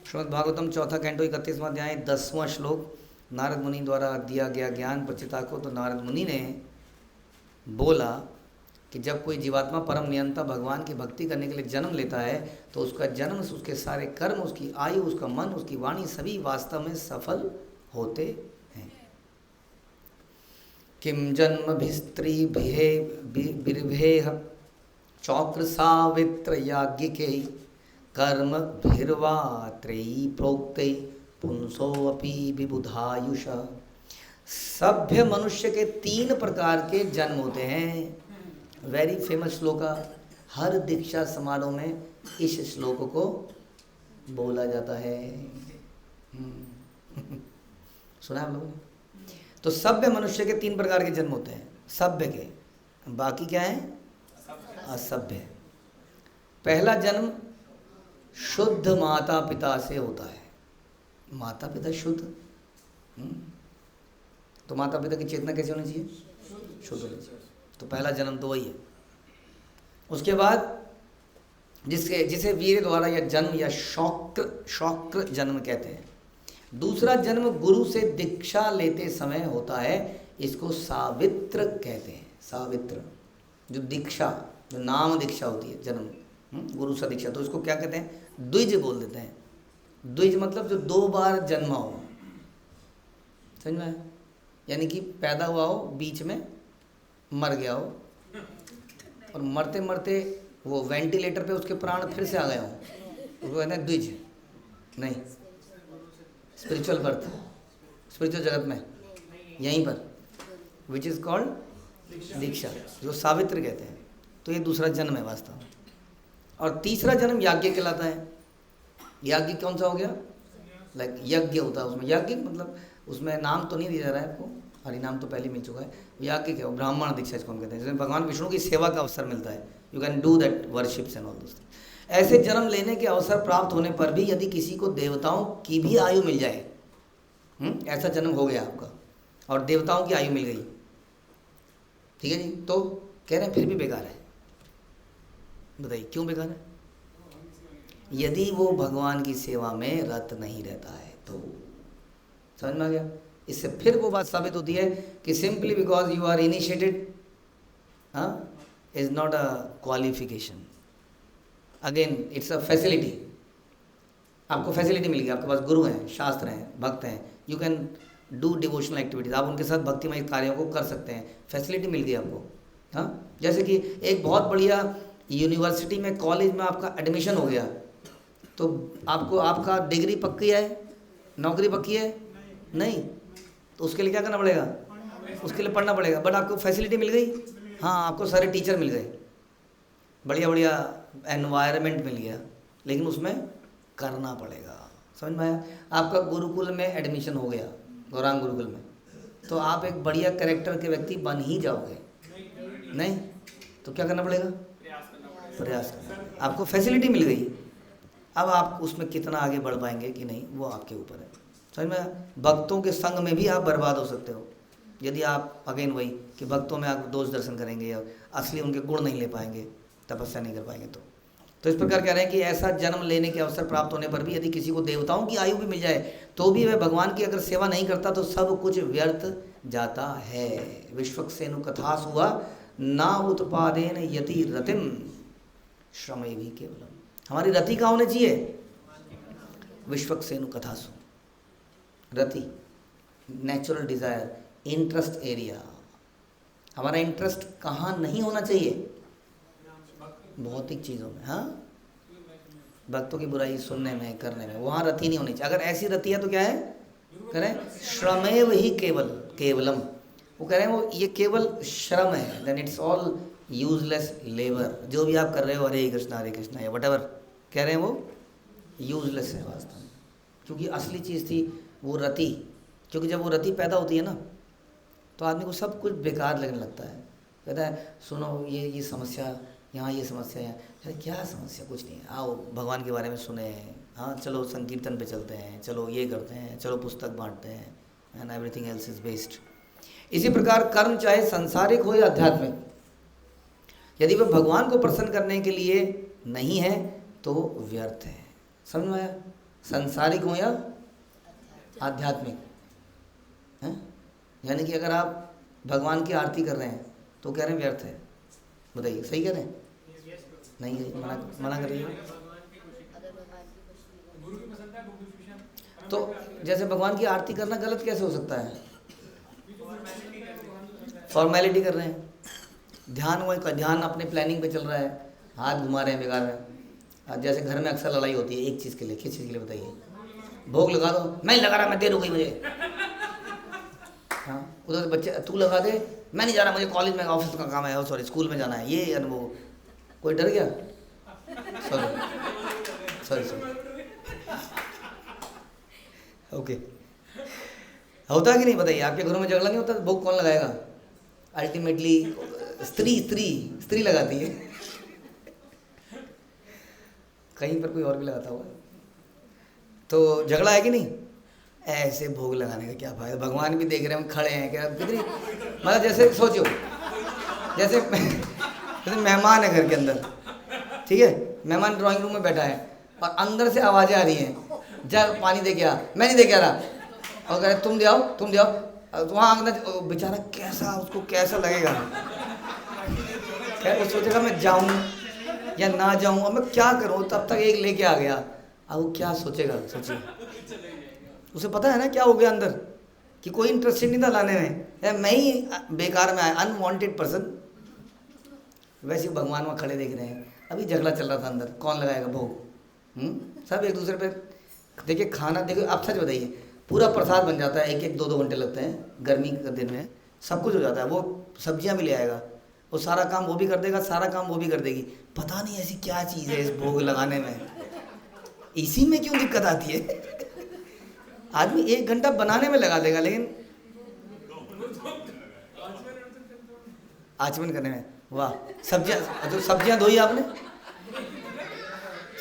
श्रीमद् भागवतम चौथा कैंटो 31वां अध्याय 10वां श्लोक। नारद मुनि द्वारा दिया गया ज्ञान प्रचिता को। तो नारद मुनि ने बोला कि जब कोई जीवात्मा परम नियंता भगवान की भक्ति करने के लिए जन्म लेता है तो उसका जन्म, उसके सारे कर्म, उसकी आयु, उसका मन, उसकी वाणी सभी वास्तव में सफल होते हैं। किम जन्म भिस्त्रीभिः चौक्र सावित्र याज्ञिके कर्म भिर्वा त्रयी प्रोक्ते पुंसोऽपि विबुधायुष। सभ्य मनुष्य के 3 प्रकार के जन्म होते हैं। वेरी फेमस श्लोक। हर दीक्षा समारोह में इस श्लोक को बोला जाता है। सुना आप लोगों ने? तो सभ्य मनुष्य के 3 प्रकार के जन्म होते हैं, सभ्य के। बाकी क्या है? असभ्य। पहला जन्म शुद्ध माता पिता से होता है। माता पिता शुद्ध, तो माता पिता की चेतना कैसे होनी चाहिए? शुद्ध होनी चाहिए। तो पहला जन्म तो वही है। उसके बाद जिसे वीर द्वारा या जन्म या शौक्र जन्म कहते हैं। दूसरा जन्म गुरु से दीक्षा लेते समय होता है। इसको सावित्र कहते हैं। सावित्र जो दीक्षा, जो नाम दीक्षा होती है, जन्म गुरु से दीक्षा, तो इसको क्या कहते हैं? द्विज बोल देते हैं। द्विज मतलब जो 2 बार जन्मा हो। समझ में आया? यानी कि पैदा हुआ हो, बीच में मर गया हो, और मरते मरते वो वेंटिलेटर पे उसके प्राण फिर से आ गए हो, उसको कहते हैं द्विज। नहीं, स्पिरिचुअल बर्थ, स्पिरिचुअल जगत में यहीं पर, विच इज़ कॉल्ड दीक्षा, जो सावित्र कहते हैं। तो ये दूसरा जन्म है वास्तव में। और तीसरा जन्म याज्ञ कहलाता है। याज्ञ कौन सा हो गया? लाइक यज्ञ होता है उसमें। याज्ञ मतलब उसमें नाम तो नहीं दिया जा रहा है आपको, हरि नाम तो पहले मिल चुका है। याज्ञ क्या हो? ब्राह्मण दीक्षा इसको हम कहते हैं, जिसमें भगवान विष्णु की सेवा का अवसर मिलता है। You can do that worships and all those. ऐसे जन्म लेने के अवसर प्राप्त होने पर भी यदि किसी को देवताओं की भी आयु मिल जाए, ऐसा जन्म हो गया आपका और देवताओं की आयु मिल गई, ठीक है जी, तो कह रहे हैं फिर भी बेकार है। बताइए क्यों बेकार है? यदि वो भगवान की सेवा में रत नहीं रहता है तो। समझ में आ गया? इससे फिर वो बात साबित होती है कि simply because you are initiated is not a qualification. Again it's a facility. आपको फैसिलिटी मिल गई, आपके पास गुरु हैं, शास्त्र हैं, भक्त हैं, you can do devotional activities, आप उनके साथ भक्तिमय कार्यों को कर सकते हैं। फैसिलिटी मिल गई आपको। हाँ, जैसे कि एक बहुत बढ़िया यूनिवर्सिटी में, कॉलेज में आपका एडमिशन हो गया, तो आपको आपका डिग्री पक्की है, नौकरी पक्की है? नहीं, तो उसके लिए क्या करना पड़ेगा? उसके लिए पढ़ना पड़ेगा। बट आपको फैसिलिटी मिल गई। हाँ, आपको सारे टीचर मिल गए, बढ़िया बढ़िया एनवायरनमेंट मिल गया, लेकिन उसमें करना पड़ेगा। समझ में आया? आपका गुरुकुल में एडमिशन हो गया, गौरांग गुरुकुल में, तो आप एक बढ़िया कैरेक्टर के व्यक्ति बन ही जाओगे। नहीं तो क्या करना पड़ेगा? प्रयास करना। आपको फैसिलिटी मिल गई, अब आप उसमें कितना आगे बढ़ पाएंगे कि नहीं, वो आपके ऊपर है। समझ में? भक्तों के संग में भी आप बर्बाद हो सकते हो यदि आप, अगेन वही कि भक्तों में आप दोष दर्शन करेंगे या असली उनके गुण नहीं ले पाएंगे, तपस्या नहीं कर पाएंगे। तो इस प्रकार कह रहे हैं कि ऐसा जन्म लेने के अवसर प्राप्त होने पर भी यदि किसी को देवताओं की आयु भी मिल जाए तो भी वह भगवान की अगर सेवा नहीं करता तो सब कुछ व्यर्थ जाता है। विश्वक्सेनु कथास हुआ ना उत्पादेन यति रतिम श्रमे भी केवलम। हमारी रति कहाँ होनी चाहिए? विश्वक्सेनु कथासु। रति नेचुरल डिजायर, इंटरेस्ट एरिया। हमारा इंटरेस्ट कहाँ नहीं होना चाहिए? भौतिक चीज़ों में। हाँ, भक्तों की बुराई सुनने में, करने में, वहाँ रति नहीं होनी चाहिए। अगर ऐसी रति है तो क्या है? कह रहे हैं श्रमेव ही केवलम। वो कह रहे हैं वो ये केवल श्रम है, then it's all useless labour. जो भी आप कर रहे हो, हरे कृष्णा या वटेवर कह रहे हैं, वो यूजलेस है वास्तव में। क्योंकि असली चीज़ थी वो रति। क्योंकि जब वो रति पैदा होती है ना, तो आदमी को सब कुछ बेकार लगने लगता है। कहता है सुनो ये समस्या यहाँ, ये समस्या है। अरे क्या समस्या? कुछ नहीं है, आओ भगवान के बारे में सुने, हाँ चलो संकीर्तन पे चलते हैं, चलो ये करते हैं, चलो पुस्तक बांटते हैं, and everything else is based. इसी प्रकार कर्म चाहे सांसारिक हो या आध्यात्मिक, यदि वह भगवान को प्रसन्न करने के लिए नहीं है तो व्यर्थ है। समझ में आया? सांसारिक हो या आध्यात्मिक हैं। यानी कि अगर आप भगवान की आरती कर रहे हैं तो कह रहे हैं व्यर्थ है। बताइए सही कह रहे हैं? नहीं है, मना कर रही है। तो जैसे भगवान की आरती करना गलत कैसे हो सकता है? फॉर्मेलिटी कर रहे हैं। ध्यान हुआ, ध्यान अपने प्लानिंग पे चल रहा है, हाथ घुमा रहे हैं बेकार में। जैसे घर में अक्सर लड़ाई होती है एक चीज़ के लिए, किस चीज़ के लिए बताइए? भोग लगा दो, मैं नहीं लगा रहा, मैं देर हो गई मुझे। हाँ, उधर से बच्चे तू लगा दे, मैं नहीं जा रहा, मुझे कॉलेज में ऑफिस का काम है, सॉरी स्कूल में जाना है, ये यार वो। कोई डर गया? Sorry okay. होता है कि नहीं बताइए? आपके घरों में झगड़ा नहीं होता? भोग कौन लगाएगा? अल्टीमेटली स्त्री लगाती है। कहीं पर कोई और भी लगाता होगा। तो झगड़ा है कि नहीं? ऐसे भोग लगाने का क्या फायदा? भगवान भी देख रहे हैं, हम खड़े हैं क्या कितनी, मतलब जैसे सोचो, जैसे मेहमान है घर के अंदर, ठीक है, मेहमान ड्राइंग रूम में बैठा है और अंदर से आवाज़ें आ रही हैं, जा पानी दे के आ, मैं नहीं दे के आ रहा, और कह रहे तुम दे आओ, तो वहाँ अंदर बेचारा कैसा, उसको कैसा लगेगा? वो सोचेगा मैं जाऊँ या ना जाऊँ, और मैं क्या करूँ? तब तक एक लेके आ गया, अब वो क्या सोचेगा? सोचिए, उसे पता है ना क्या हो गया अंदर, कि कोई इंटरेस्टेड नहीं था लाने में, मैं ही बेकार में आया, अनवांटेड पर्सन। वैसे भगवान वहाँ खड़े देख रहे हैं, अभी झगड़ा चल रहा था अंदर, कौन लगाएगा भोग? सब एक दूसरे पे। देखिए खाना, देखो आप सच बताइए, पूरा प्रसाद बन जाता है, 1-1, 2-2 घंटे लगते हैं, गर्मी के दिन में सब कुछ हो जाता है। वो सब्जियां भी ले आएगा, वो सारा काम वो भी कर देगा, सारा काम वो भी कर देगी। पता नहीं ऐसी क्या चीज़ है इस भोग लगाने में, इसी में क्यों दिक्कत आती है? आदमी 1 घंटा बनाने में लगा देगा, लेकिन आचमन करने में, वाह। सब्जियां धोई आपने,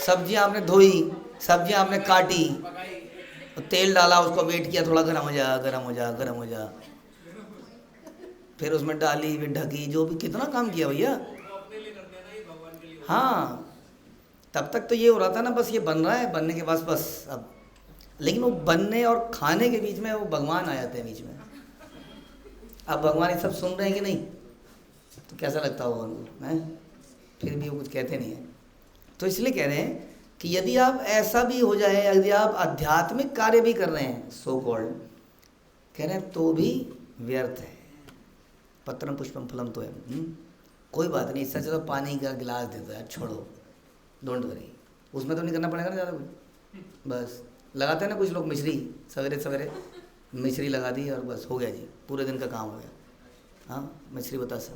सब्जियां आपने धोई, सब्जियां आपने काटी, तेल डाला, उसको वेट किया थोड़ा गर्म हो जा, फिर उसमें डाली, फिर ढकी, जो भी कितना काम किया भैया। हाँ, तब तक तो ये हो रहा था ना, बस ये बन रहा है, बनने के बाद बस अब, लेकिन वो बनने और खाने के बीच में वो भगवान आ जाते हैं बीच में। अब भगवान ये सब सुन रहे हैं कि नहीं? तो कैसा लगता होगा उनको, हैं? फिर भी वो कुछ कहते नहीं है। तो इसलिए कह रहे हैं कि यदि आप ऐसा भी हो जाए, यदि आप आध्यात्मिक कार्य भी कर रहे हैं, सो कॉल्ड, कह रहे हैं तो भी व्यर्थ है। पत्रम पुष्पम फलम तो है, कोई बात नहीं, इससे चलो पानी का गिलास दे दो यार, छोड़ो, डोंट वरी, उसमें तो नहीं करना पड़ेगा ना ज़्यादा कुछ। बस लगाते हैं ना कुछ लोग मिश्री, सवेरे सवेरे मिश्री लगा दी और बस हो गया जी, पूरे दिन का काम हो गया। हाँ, मिश्री बतासा।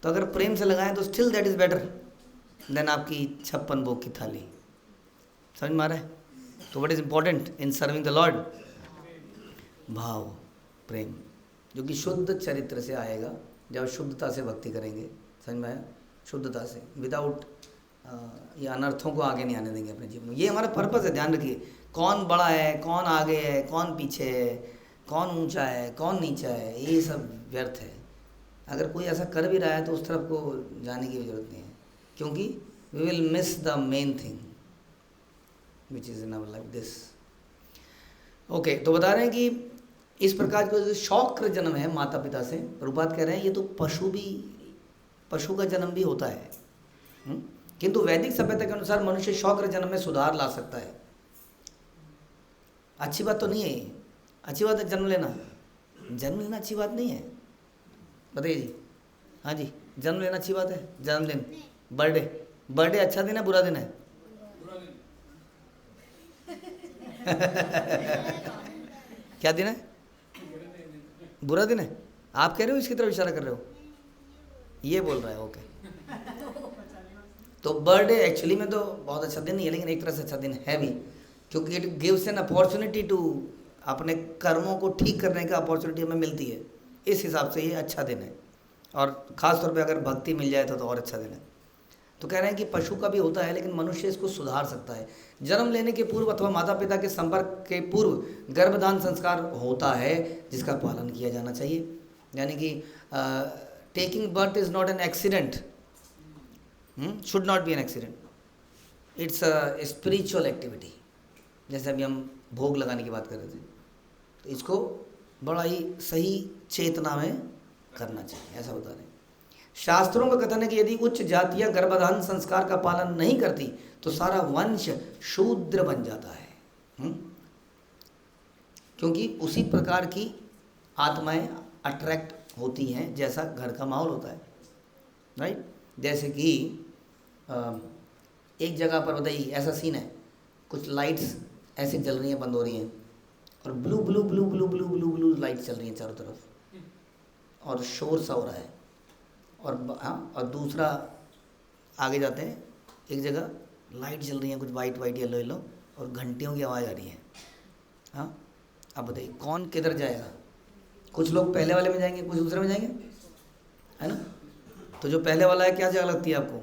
तो अगर प्रेम से लगाएं तो still that is better than आपकी 56 भोग की थाली। समझ में आ रहा है? तो what is important in serving the Lord? भाव, प्रेम, जो कि शुद्ध चरित्र से आएगा जब शुद्धता से भक्ति करेंगे। समझ में आया? शुद्धता से, विदाउट ये अनर्थों को आगे नहीं आने देंगे अपने जीवन में। ये हमारा पर्पस है, ध्यान रखिए। कौन बड़ा है, कौन आगे है, कौन पीछे है, कौन ऊंचा है, कौन नीचा है, ये सब व्यर्थ है। अगर कोई ऐसा कर भी रहा है तो उस तरफ को जाने की जरूरत नहीं है, क्योंकि we will miss the main thing which is in our life this. Okay, तो बता रहे हैं कि इस प्रकार का जो शौक्र जन्म है माता पिता से, प्रभुपाद कह रहे हैं ये तो पशु का जन्म भी होता है, किंतु वैदिक सभ्यता के अनुसार मनुष्य शौक्र जन्म में सुधार ला सकता है। अच्छी बात तो नहीं है ये, अच्छी बात है जन्म लेना अच्छी बात नहीं है, बताइए जी। हाँ जी, जन्म लेना अच्छी बात है? जन्मदिन, बर्थडे अच्छा दिन है बुरा दिन है? क्या दिन है? बुरा दिन है। आप कह रहे हो, इसकी तरफ इशारा कर रहे हो, ये बोल रहा है। ओके, तो बर्थडे एक्चुअली में तो बहुत अच्छा दिन नहीं है, लेकिन एक तरह से अच्छा दिन है भी, क्योंकि it gives an opportunity to, अपने कर्मों को ठीक करने का अपॉर्चुनिटी हमें मिलती है। इस हिसाब से ये अच्छा दिन है, और ख़ास तौर पे अगर भक्ति मिल जाए तो और अच्छा दिन है। तो कह रहे हैं कि पशु का भी होता है, लेकिन मनुष्य इसको सुधार सकता है। जन्म लेने के पूर्व अथवा माता पिता के संपर्क के पूर्व गर्भदान संस्कार होता है, जिसका पालन किया जाना चाहिए। यानी कि taking birth is not an accident, should not be an accident, it's a spiritual activity, जैसे अभी हम भोग लगाने की बात कर रहे थे, तो इसको बड़ा ही सही चेतना में करना चाहिए, ऐसा बता रहे हैं। शास्त्रों का कथन है कि यदि उच्च जातियां गर्भाधान संस्कार का पालन नहीं करती तो सारा वंश शूद्र बन जाता है। क्योंकि उसी प्रकार की आत्माएं अट्रैक्ट होती हैं जैसा घर का माहौल होता है, राइट। जैसे कि एक जगह पर बताइए ऐसा सीन है, कुछ लाइट्स ऐसे जल रही हैं, बंद हो रही हैं, और blue blue blue blue blue blue blue light चल रही हैं चारों तरफ, और शोर सा हो रहा है। और दूसरा आगे जाते हैं, एक जगह लाइट जल रही है कुछ वाइट वाइट येलो येलो, और घंटियों की आवाज़ आ रही है। हाँ, अब बताइए कौन किधर जाएगा? कुछ लोग पहले वाले में जाएंगे, कुछ दूसरे में जाएंगे, है ना। तो जो पहले वाला है क्या जगह लगती है आपको?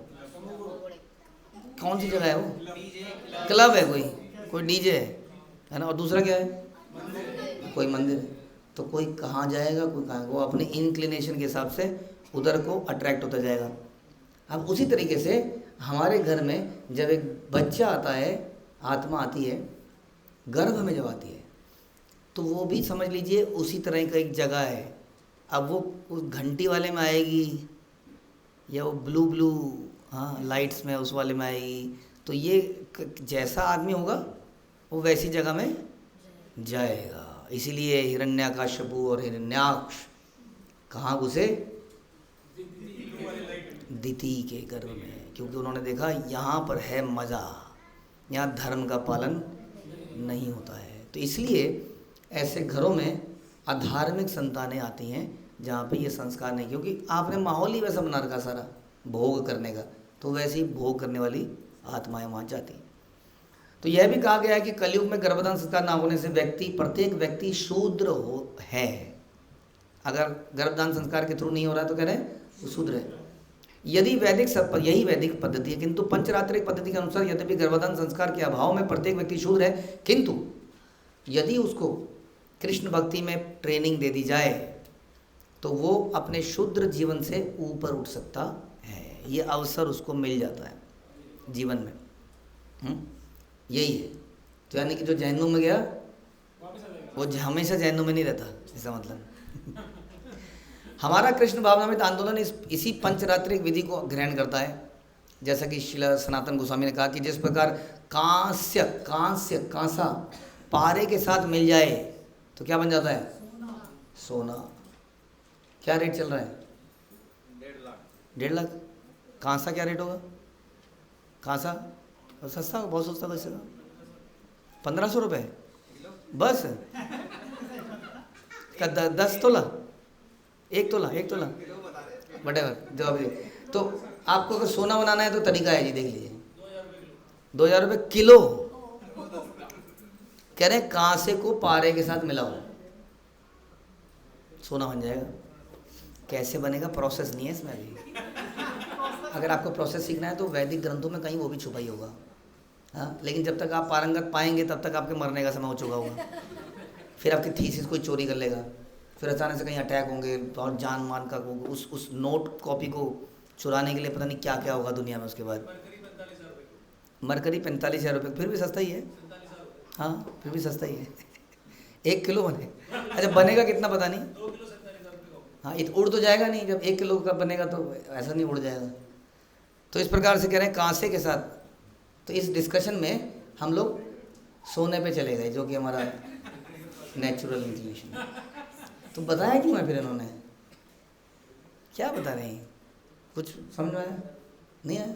कौन सी जगह है वो? क्लब है, कोई डीजे है ना। और दूसरा क्या है? कोई मंदिर है। तो कोई कहाँ जाएगा, कोई कहाँ, वो अपने इंक्लिनेशन के हिसाब से उधर को अट्रैक्ट होता जाएगा। अब उसी तरीके से हमारे घर में जब एक बच्चा आता है, आत्मा आती है गर्भ में जब आती है, तो वो भी समझ लीजिए उसी तरह का एक जगह है। अब वो उस घंटी वाले में आएगी या वो ब्लू ब्लू लाइट्स में उस वाले में आएगी, तो ये जैसा आदमी होगा वो वैसी जगह में जाएगा। इसीलिए हिरण्याकश्यपु और हिरण्याक्ष कहाँ घुसे? दिति के गर्भ में, क्योंकि उन्होंने देखा यहाँ पर है मज़ा, यहाँ धर्म का पालन नहीं होता है। तो इसलिए ऐसे घरों में अधार्मिक संतानें आती हैं जहाँ पे ये संस्कार नहीं, क्योंकि आपने माहौल ही वैसा बना रखा सारा भोग करने का, तो वैसे ही भोग करने वाली आत्माएं वहाँ जाती। तो यह भी कहा गया है कि कलयुग में गर्भधान संस्कार ना होने से प्रत्येक व्यक्ति शूद्र है। अगर गर्भधान संस्कार के थ्रू नहीं हो रहा है तो कह रहे हैं वो शूद्र है। यदि यही वैदिक पद्धति है, किंतु पंचरात्रिक पद्धति के अनुसार यद्यपि गर्भधान संस्कार के अभाव में प्रत्येक व्यक्ति शूद्र है, किंतु यदि उसको कृष्ण भक्ति में ट्रेनिंग दे दी जाए तो वो अपने शूद्र जीवन से ऊपर उठ सकता है। ये अवसर उसको मिल जाता है जीवन में। यही है। तो यानी कि जो जहन्नुम में गया वो हमेशा जहन्नुम में नहीं रहता, ऐसा मतलब। हमारा कृष्ण भावनामृत आंदोलन इसी पंचरात्रिक विधि को ग्रहण करता है। जैसा कि श्रील सनातन गोस्वामी ने कहा कि जिस प्रकार कांसा पारे के साथ मिल जाए तो क्या बन जाता है? सोना। क्या रेट चल रहा है? 1.5 लाख। कांसा क्या रेट होगा? कांसा सस्ता, बहुत सस्ता, वैसे 1500 रुपये बस का 10 तोला, 1 तोला वटेवर जवाब दे। तो आपको अगर सोना बनाना है तो तरीका है जी, देख लीजिए। 2000 रुपये किलो कह रहे हैं, कांसे को पारे के साथ मिलाओ सोना बन जाएगा। कैसे बनेगा? प्रोसेस नहीं है इसमें अभी। अगर आपको प्रोसेस सीखना है तो वैदिक ग्रंथों में कहीं वो भी छुपा ही होगा। हाँ, लेकिन जब तक आप पारंगत पाएंगे तब तक आपके मरने का समय हो चुका होगा। फिर आपकी थीसिस कोई चोरी कर लेगा, फिर अचानक से कहीं अटैक होंगे और जान मान का उस नोट कॉपी को चुराने के लिए पता नहीं क्या क्या होगा दुनिया में। उसके बाद मरकरी 45,000 रुपये, फिर भी सस्ता ही है। हाँ, फिर भी सस्ता ही है। 1 किलो बने, अच्छा बनेगा कितना पता नहीं। हाँ, उड़ तो जाएगा नहीं, जब 1 किलो का बनेगा तो ऐसा नहीं उड़ जाएगा। तो इस प्रकार से कह रहे हैं कांसे के साथ। तो इस डिस्कशन में हम लोग सोने पे चले गए, जो कि हमारा नेचुरल इंक्लिनेशन। तो बताया क्यों है फिर इन्होंने? क्या बता रहे हैं? कुछ समझ में आया? नहीं आया?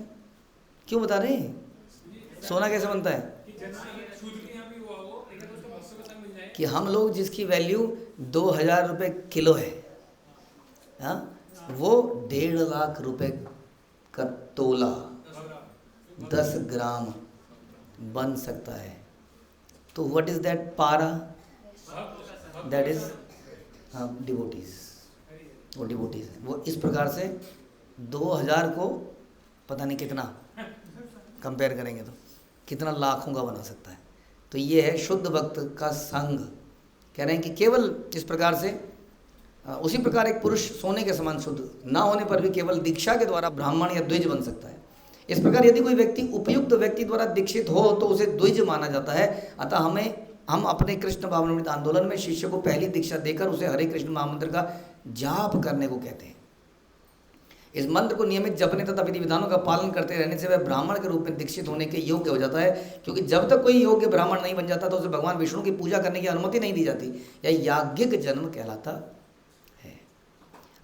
क्यों बता रहे हैं? सोना कैसे बनता है? कि हम लोग जिसकी वैल्यू 2000 रुपये किलो है, हाँ, वो 1.5 लाख रुपए का तोला 10 ग्राम बन सकता है। तो व्हाट इज दैट पारा? That is devotees. वो डिवोटीज वो इस प्रकार से 2000 को पता नहीं कितना कंपेयर करेंगे तो कितना लाखों का बना सकता है। तो ये है शुद्ध भक्त का संग। कह रहे हैं कि केवल इस प्रकार से उसी प्रकार एक पुरुष सोने के समान शुद्ध ना होने पर भी केवल दीक्षा के द्वारा ब्राह्मण या द्विज बन सकता है। इस प्रकार यदि कोई व्यक्ति उपयुक्त व्यक्ति द्वारा दीक्षित हो तो उसे द्विज माना जाता है। अतः हम अपने कृष्ण भावनामृत आंदोलन में शिष्य को पहली दीक्षा देकर उसे हरे कृष्ण महामंत्र का जाप करने को कहते हैं। इस मंत्र को नियमित जपने तथा विधि विधानों का पालन करते रहने से वह ब्राह्मण के रूप में दीक्षित होने के योग्य हो जाता है, क्योंकि जब तक कोई योग्य ब्राह्मण नहीं बन जाता तो उसे भगवान विष्णु की पूजा करने की अनुमति नहीं दी जाती। यह याज्ञिक जन्म कहलाता है।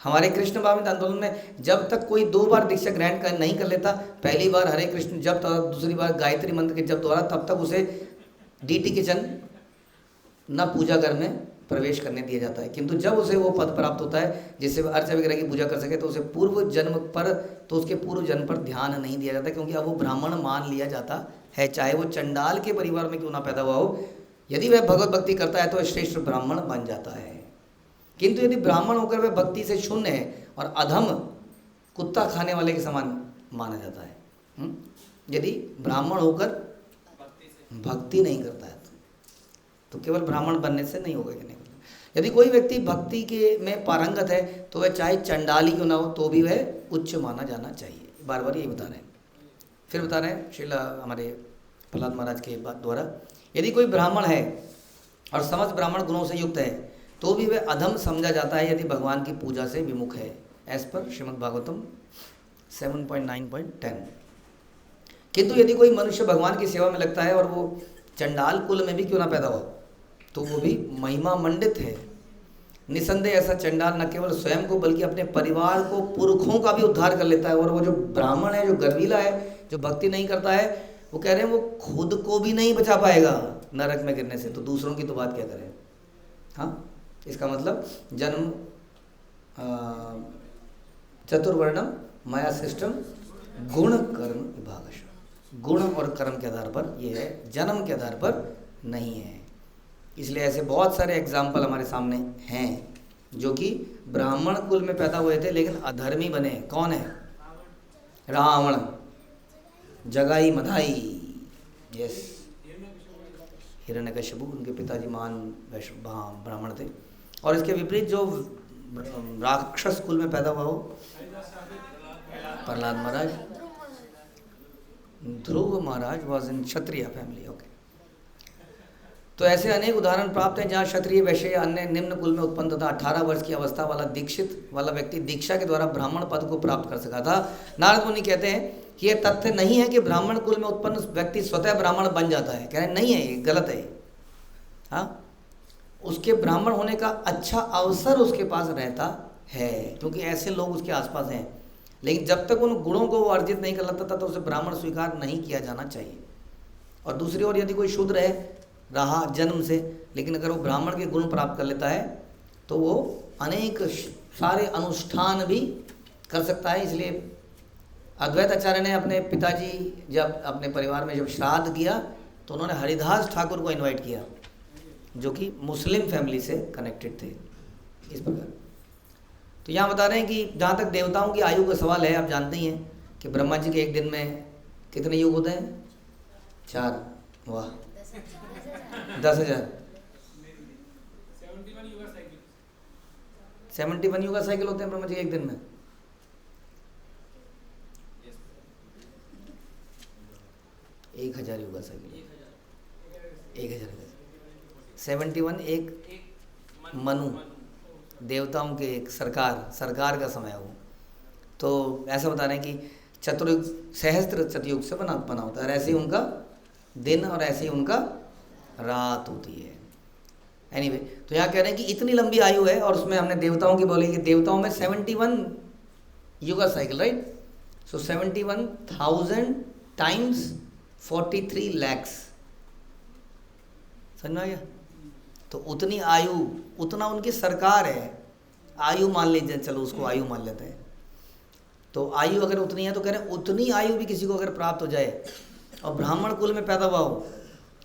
हमारे कृष्ण भावनामृत आंदोलन में जब तक कोई 2 बार दीक्षा ग्रहण नहीं कर लेता, पहली बार हरे कृष्ण जप तथा दूसरी बार गायत्री मंत्र के जप द्वारा, तब तक उसे डीटी किचन न पूजा घर में प्रवेश करने दिया जाता है। किंतु जब उसे वो पद प्राप्त होता है जिससे वह अर्चा वगैरह की पूजा कर सके तो उसके पूर्व जन्म पर ध्यान नहीं दिया जाता, क्योंकि अब वो ब्राह्मण मान लिया जाता है, चाहे वो चंडाल के परिवार में क्यों ना पैदा हुआ हो। यदि वह भगवत भक्ति करता है तो वह श्रेष्ठ ब्राह्मण बन जाता है। किंतु यदि ब्राह्मण होकर वह भक्ति से शून्य है और अधम कुत्ता खाने वाले के समान माना जाता है। यदि ब्राह्मण होकर भक्ति नहीं करता है तो केवल ब्राह्मण बनने से नहीं होगा कि नहीं। यदि कोई व्यक्ति भक्ति के में पारंगत है तो वह चाहे चंडाली क्यों ना हो तो भी वह उच्च माना जाना चाहिए। बार बार यही बता रहे हैं। फिर बता रहे हैं श्रीला हमारे प्रहलाद महाराज के बात द्वारा, यदि कोई ब्राह्मण है और समस्त ब्राह्मण गुणों से युक्त है तो भी वह अधम समझा जाता है यदि भगवान की पूजा से विमुख है, एज पर श्रीमद् भागवतम 7.9.10। किंतु यदि कोई मनुष्य भगवान की सेवा में लगता है और वो चंडाल कुल में भी क्यों ना पैदा हो तो वो भी महिमा मंडित है। निसंदेह ऐसा चंडाल न केवल स्वयं को बल्कि अपने परिवार को, पुरखों का भी उद्धार कर लेता है। और वो जो ब्राह्मण है, जो गर्वीला है, जो भक्ति नहीं करता है, वो कह रहे हैं वो खुद को भी नहीं बचा पाएगा नरक में गिरने से, तो दूसरों की तो बात क्या करें। हाँ, इसका मतलब जन्म चतुर्वर्णम माया सिस्टम गुण कर्म विभागश, गुण और कर्म के आधार पर ये है, जन्म के आधार पर नहीं है। इसलिए ऐसे बहुत सारे एग्जाम्पल हमारे सामने हैं जो कि ब्राह्मण कुल में पैदा हुए थे लेकिन अधर्मी बने। कौन है? रावण, जगाई मधाई, यस, हिरण्यकशिपु, उनके पिताजी महान ब्राह्मण थे। और इसके विपरीत जो राक्षस कुल में पैदा हुआ हो Prahlad Maharaj, Dhruv Maharaj was in kshatriya family. Okay, तो ऐसे अनेक उदाहरण प्राप्त हैं जहाँ क्षत्रिय, वैश्य या अन्य निम्न कुल में उत्पन्न तथा 18 वर्ष की अवस्था वाला दीक्षित वाला व्यक्ति दीक्षा के द्वारा ब्राह्मण पद को प्राप्त कर सका था। नारद मुनि कहते हैं कि यह तथ्य नहीं है कि ब्राह्मण कुल में उत्पन्न व्यक्ति स्वतः ब्राह्मण बन जाता है। कह रहे नहीं है, ये गलत है। हाँ, उसके ब्राह्मण होने का अच्छा अवसर उसके पास रहता है, क्योंकि ऐसे लोग उसके आसपास हैं। लेकिन जब तक उन गुणों को वो अर्जित नहीं कर लेता था तो उसे ब्राह्मण स्वीकार नहीं किया जाना चाहिए। और दूसरी ओर यदि कोई शूद्र है रहा जन्म से, लेकिन अगर वो ब्राह्मण के गुण प्राप्त कर लेता है तो वो अनेक सारे अनुष्ठान भी कर सकता है। इसलिए अद्वैत आचार्य ने अपने पिताजी जब अपने परिवार में जब श्राद्ध दिया तो उन्होंने हरिदास ठाकुर को इनवाइट किया जो कि मुस्लिम फैमिली से कनेक्टेड थे। इस प्रकार तो यहाँ बता रहे हैं कि जहाँ तक देवताओं की आयु का सवाल है, आप जानते ही हैं कि ब्रह्मा जी के एक दिन में कितने युग होते हैं? 4। वाह, 10,000। 71 युगा साइकिल होते हैं ब्रह्मा जी एक दिन में। एक 1000 युगा साइकिल, 1000। 71 एक मनु, देवताओं के एक सरकार का समय हो। तो ऐसा बता रहे हैं कि चतुर्युग सहस्त्र चतुर्युग से बना होता है। ऐसे ही उनका दिन और ऐसे ही उनका रात होती है। एनीवे, तो यहाँ कह रहे हैं कि इतनी लंबी आयु है और उसमें हमने देवताओं की बोली कि देवताओं में 71 युगा साइकिल, राइट। सो 71,000 टाइम्स 43 lakhs, समझ में आ गया? तो उतनी आयु, उतना उनकी सरकार है, आयु मान लीजिए, चलो उसको आयु मान लेते हैं। तो आयु अगर उतनी है तो कह रहे हैं उतनी आयु भी किसी को अगर प्राप्त हो जाए और ब्राह्मण कुल में पैदा हुआ हो,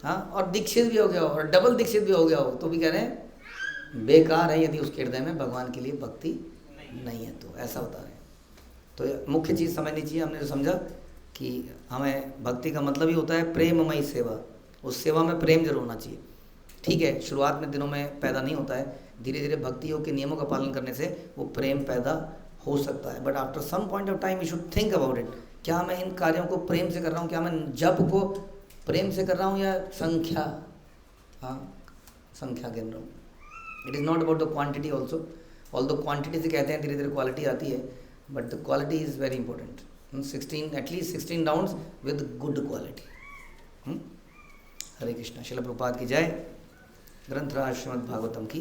हाँ, और दीक्षित भी हो गया हो और डबल दीक्षित भी हो गया हो, तो भी कह रहे हैं बेकार है यदि उसके हृदय में भगवान के लिए भक्ति नहीं है। तो ऐसा होता है। तो मुख्य चीज़ समझनी चाहिए। हमने जो समझा कि हमें भक्ति का मतलब ही होता है प्रेममयी सेवा। उस सेवा में प्रेम जरूर होना चाहिए। ठीक है, शुरुआत में दिनों में पैदा नहीं होता है, धीरे धीरे भक्ति योग के नियमों का पालन करने से वो प्रेम पैदा हो सकता है। But after some point of time you should think about it क्या मैं इन कार्यों को प्रेम से कर रहा हूँ, क्या मैं जप को प्रेम से कर रहा हूँ या संख्या, हाँ संख्या गिन रहा हूँ। It is not about the quantity also, all the quantity से कहते हैं धीरे धीरे क्वालिटी आती है, but the quality is very important. 16 at least 16 rounds with good quality. Hare Krishna. Srila Prabhupada की जय। ग्रंथराज श्रीमद् भागवतम की